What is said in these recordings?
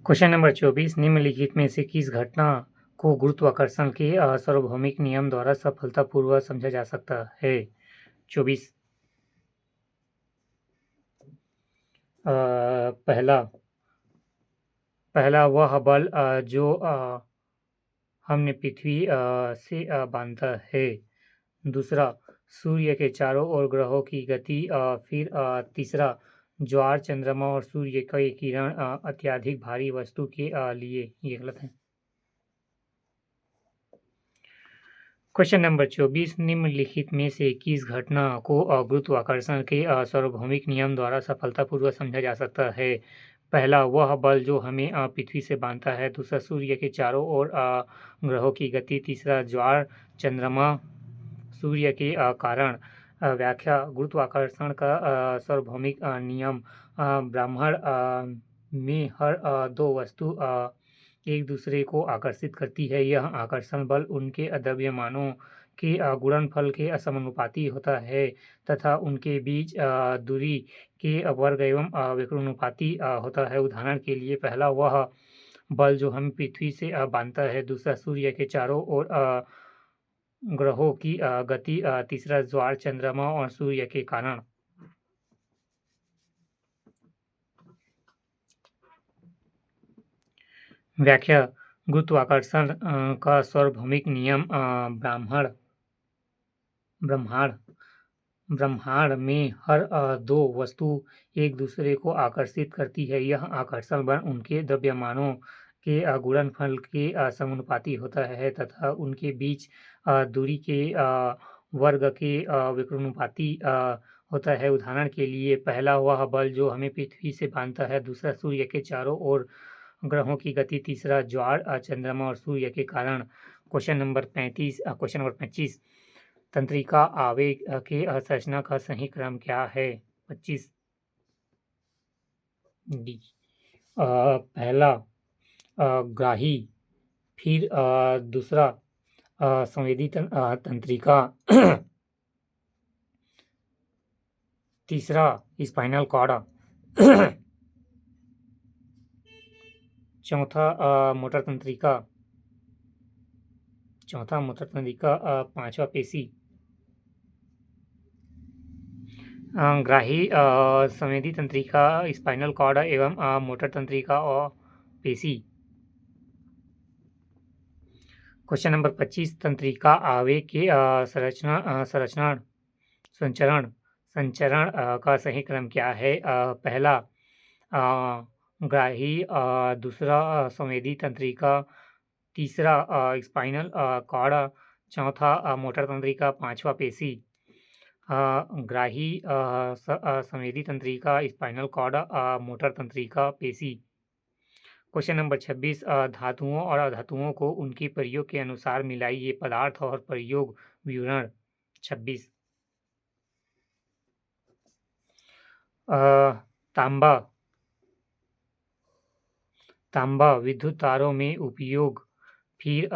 Question number 24 निम्नलिखित में से किस घटना को गुरुत्वाकर्षण के सार्वभौमिक नियम द्वारा सफलतापूर्वक समझा जा सकता है। 24 पहला वह बल जो हमने पृथ्वी से बांधा है। दूसरा, सूर्य के चारों ओर ग्रहों की गति। फिर तीसरा, ज्वार चंद्रमा और सूर्य के किरण अत्यधिक भारी वस्तु के लिए। ये गलत है। क्वेश्चन नंबर 24 निम्नलिखित में से किस घटना को गुरुत्वाकर्षण के सार्वभौमिक नियम द्वारा सफलतापूर्वक समझा जा सकता है। पहला, वह बल जो हमें पृथ्वी से बांधता है। दूसरा, सूर्य के चारों ओर ग्रहों की गति। तीसरा, ज्वार चंद्रमा सूर्य के कारण। व्याख्या, गुरुत्वाकर्षण का सार्वभौमिक नियम ब्रह्मांड में हर दो वस्तु एक दूसरे को आकर्षित करती है। यह आकर्षण बल उनके द्रव्यमानों के गुणनफल के समानुपाती होता है तथा उनके बीच दूरी के वर्ग एवं विकर्णानुपाती होता है। उदाहरण के लिए, पहला वह बल जो हम पृथ्वी से बांधता है। दूसरा, सूर्य के चारों ओर ग्रहों की गति। तीसरा, ज्वार चंद्रमा और सूर्य के कारण। व्याख्या, गुरुत्वाकर्षण का सार्वभौमिक नियम ब्रह्मांड में हर दो वस्तु एक दूसरे को आकर्षित करती है। यह आकर्षण बल उनके द्रव्यमानों के गुणनफल के समानुपाती होता है तथा उनके बीच दूरी के वर्ग के विकर्णानुपाती होता है। उदाहरण के लिए, पहला वह बल जो हमें पृथ्वी से बांधता है। दूसरा, सूर्य के चारों ओर ग्रहों की गति। तीसरा, ज्वार चंद्रमा और सूर्य के कारण। क्वेश्चन नंबर 25 तंत्रिका आवेग के संरचना का सही क्रम क्या है। 25 डी। पहला ग्राही, फिर दूसरा संवेदी तंत्रिका, तीसरा स्पाइनल कॉर्ड, चौथा मोटर तंत्रिका, पांचवा पेशी। ग्राही, संवेदी तंत्रिका, स्पाइनल कॉर्ड एवं मोटर तंत्रिका और पेशी। क्वेश्चन नंबर 25 तंत्रिका आवेग के संचरण का सही क्रम क्या है। पहला ग्राही, दूसरा संवेदी तंत्रिका, तीसरा स्पाइनल कॉर्ड, चौथा मोटर तंत्रिका, पांचवा पेशी। ग्राही, संवेदी तंत्रिका, स्पाइनल कॉर्ड, मोटर तंत्रिका, पेशी। क्वेश्चन नंबर 26 धातुओं और अधातुओं को उनके प्रयोग के अनुसार मिलाइए। पदार्थ और प्रयोग विवरण। 26 तांबा विद्युत तारों में उपयोग। फिर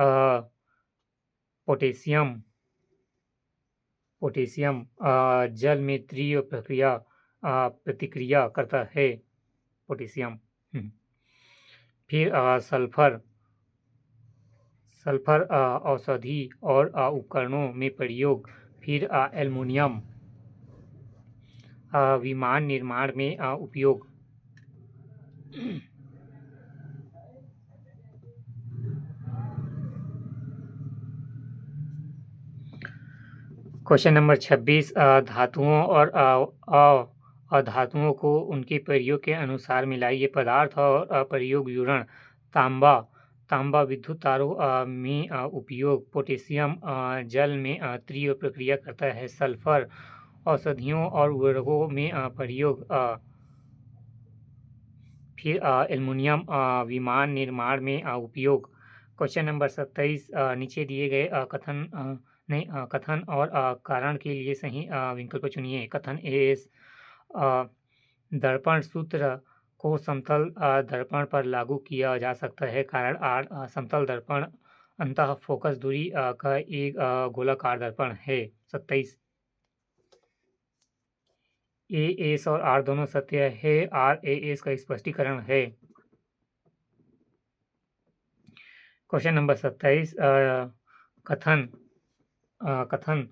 पोटेशियम जल में तीव्र प्रतिक्रिया करता है। पोटेशियम। फिर सल्फर औषधि और उपकरणों में प्रयोग। फिर एल्युमिनियम विमान निर्माण में उपयोग। क्वेश्चन नंबर 26 धातुओं और अधातुओं को उनके प्रयोग के अनुसार मिलाइए। पदार्थ और प्रयोग विवरण। तांबा विद्युत तारों में उपयोग। पोटेशियम जल में तीव्र प्रक्रिया करता है। सल्फर औषधियों और उर्वरकों में प्रयोग। फिर एल्युमिनियम विमान निर्माण में उपयोग। क्वेश्चन नंबर 27 नीचे दिए गए कथन और कारण के लिए सही विकल्प चुनिए। कथन ए, दर्पण सूत्र को समतल दर्पण पर लागू किया जा सकता है। कारण आर, समतल दर्पण अंतः फोकस दूरी का एक गोलाकार दर्पण है। 27 ए एस और आर दोनों सत्य है। आर ए एस का स्पष्टीकरण है। क्वेश्चन नंबर 27 कथन कथन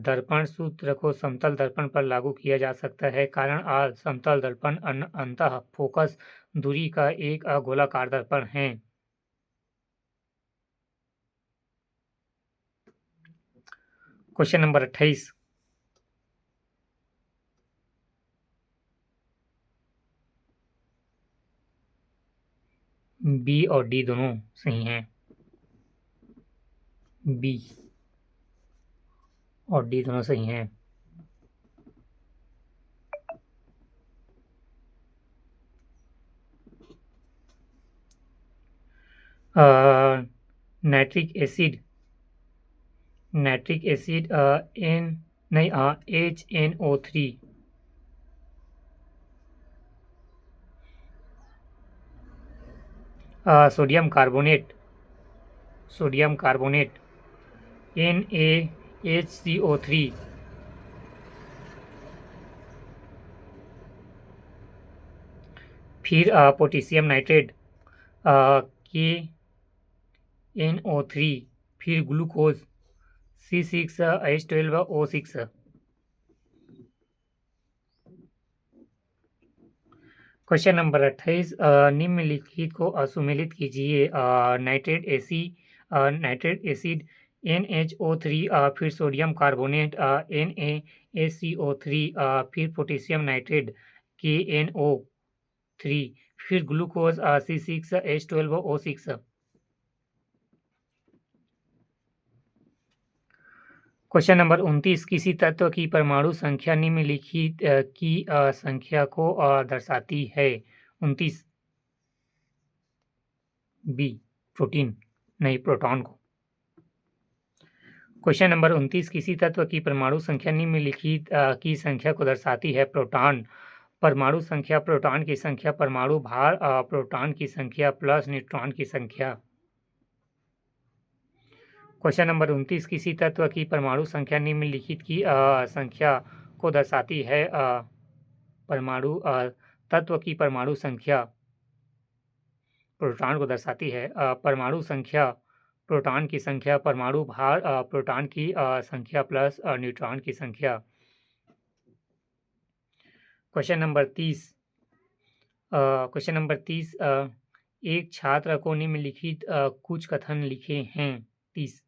दर्पण सूत्र को समतल दर्पण पर लागू किया जा सकता है। कारण समतल दर्पण अंतः फोकस दूरी का एक गोलाकार दर्पण है। क्वेश्चन नंबर 28 बी और डी दोनों सही हैं। बी और डी दोनों सही हैं। Nitric acid HNO3 sodium carbonate NaHCO3 फिर पोटेशियम नाइट्रेट KNO3 फिर ग्लूकोज C6H12O6। क्वेश्चन नंबर 28 निम्नलिखित को सुमेलित कीजिए। नाइट्रेट एसिड NHO3 फिर सोडियम कार्बोनेट NaHCO3 फिर पोटेशियम नाइट्रेट KNO3 फिर ग्लूकोज C6H12O6। क्वेश्चन नंबर 29 किसी तत्व की परमाणु संख्या निम्नलिखित की संख्या को दर्शाती है। 29 बी प्रोटॉन को। क्वेश्चन नंबर 29 किसी तत्व की परमाणु संख्या निम्नलिखित की संख्या को दर्शाती है। प्रोटॉन। परमाणु संख्या प्रोटॉन की संख्या परमाणु भार प्रोटॉन की संख्या प्लस न्यूट्रॉन की संख्या। क्वेश्चन नंबर 29 किसी तत्व की परमाणु संख्या निम्नलिखित की संख्या को दर्शाती है। परमाणु तत्व की परमाणु संख्या प्रोटॉन को दर्शाती है। परमाणु संख्या प्रोटॉन की संख्या परमाणु भार प्रोटॉन की संख्या प्लस न्यूट्रॉन की संख्या। क्वेश्चन नंबर 30 एक छात्र को निम्नलिखित कुछ कथन लिखे हैं। 30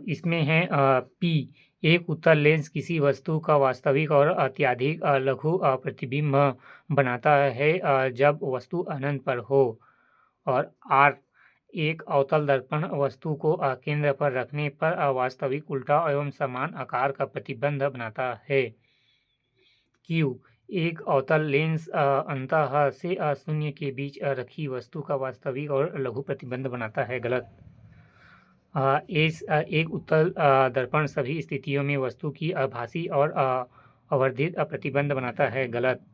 इसमें है P एक उत्तल लेंस किसी वस्तु का वास्तविक और अत्यधिक लघु प्रतिबिंब बनाता है जब वस्तु अनंत पर हो। और R एक अवतल दर्पण वस्तु को केंद्र पर रखने पर वास्तविक उल्टा एवं समान आकार का प्रतिबिंब बनाता है। Q एक अवतल लेंस अंतः से शून्य के बीच रखी वस्तु का वास्तविक और लघु प्रतिबिंब बनाता है। गलत। एक उत्तल दर्पण सभी स्थितियों में वस्तु की आभासी और आवर्धित प्रतिबिंब बनाता है। गलत।